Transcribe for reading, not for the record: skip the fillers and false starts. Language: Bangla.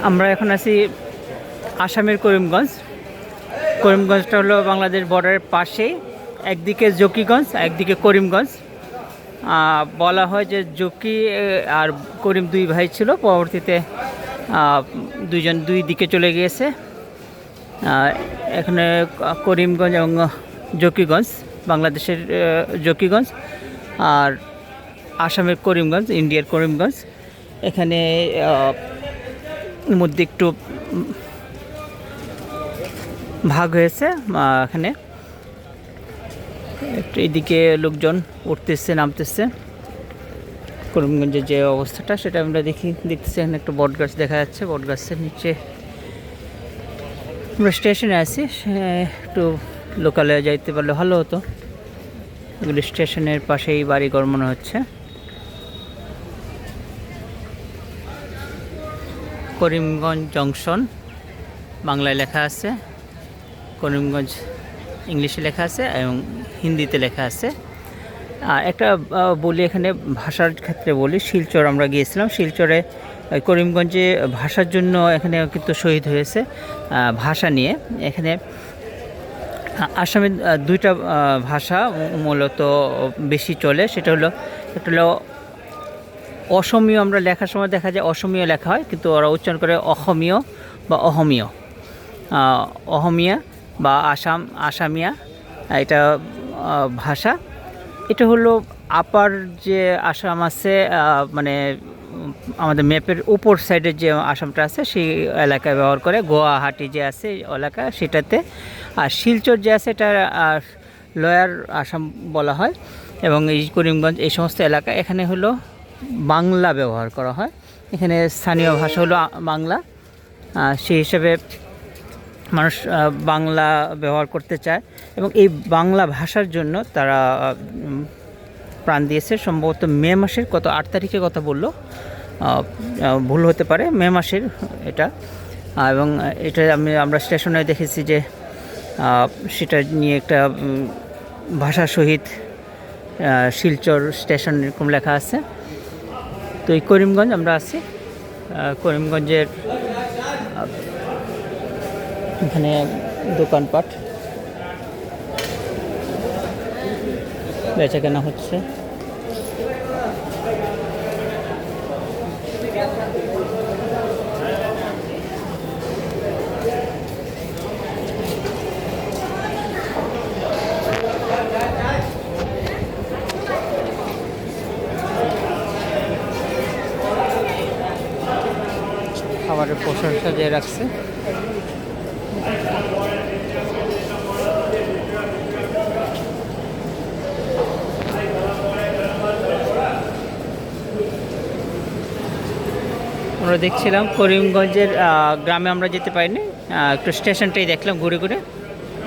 আমরা এখন আছি আসামের করিমগঞ্জ। করিমগঞ্জটা হলো বাংলাদেশ বর্ডারের পাশেই, একদিকে জকিগঞ্জ একদিকে করিমগঞ্জ। বলা হয় যে জকি আর করিম দুই ভাই ছিল, পরবর্তীতে দুইজন দুই দিকে চলে গিয়েছে। এখানে করিমগঞ্জ এবং জকিগঞ্জ, বাংলাদেশের জকিগঞ্জ আর আসামের করিমগঞ্জ, ইন্ডিয়ার করিমগঞ্জ। এখানে মধ্যে একটু ভাগ হয়েছে। এখানে একটু এদিকে লোকজন উঠতেছে নামতেছে। করিমগঞ্জের যে অবস্থাটা সেটা আমরা দেখতেছি। এখানে একটা বট গাছ দেখা যাচ্ছে, বট গাছের নিচে আমরা স্টেশনে আছি। একটু লোকালে যাইতে পারলে ভালো হতো। এগুলো স্টেশনের পাশেই বাড়িঘর মনে হচ্ছে। করিমগঞ্জ জংশন বাংলায় লেখা আছে, করিমগঞ্জ ইংলিশে লেখা আছে এবং হিন্দিতে লেখা আছে। একটা বলি এখানে ভাষার ক্ষেত্রে বলি, শিলচর আমরা গিয়েছিলাম। শিলচরে করিমগঞ্জে ভাষার জন্য এখানে কিন্তু শহীদ হয়েছে ভাষা নিয়ে। এখানে আসামের দুইটা ভাষা মূলত বেশি চলে। সেটা হলো একটা হলো অসমীয়। আমরা লেখার সময় দেখা যায় অসমীয় লেখা হয়, কিন্তু ওরা উচ্চারণ করে অসমীয় বা অহমীয়। অহমিয়া বা আসামিয়া এটা ভাষা। এটা হলো আপার যে আসাম আছে, মানে আমাদের ম্যাপের উপর সাইডের যে আসামটা আছে সেই এলাকায় ব্যবহার করে। গুয়াহাটি যে আছে এলাকা সেটাতে। আর শিলচর যে আছে এটা লয়ার আসাম বলা হয়। এবং এই করিমগঞ্জ এই সমস্ত এলাকা এখানে হলো বাংলা ব্যবহার করা হয়। এখানে স্থানীয় ভাষা হলো বাংলা। সেই হিসাবে মানুষ বাংলা ব্যবহার করতে চায় এবং এই বাংলা ভাষার জন্য তারা প্রাণ দিয়েছে। সম্ভবত মে মাসের 8 তারিখে কথা বললো, ভুল হতে পারে, মে মাসের এটা। এবং এটা আমরা স্টেশনে দেখেছি যে সেটা নিয়ে একটা ভাষা শহীদ শিলচর স্টেশন এরকম লেখা আছে। তো এই করিমগঞ্জ আমরা আছি। করিমগঞ্জের এখানে দোকানপাট বেচা কেনা হচ্ছে। খাবারের পোশাক সাজিয়ে রাখছে। আমরা দেখছিলাম করিমগঞ্জের গ্রামে আমরা যেতে পারিনি, একটু স্টেশনটাই দেখলাম ঘুরে ঘুরে।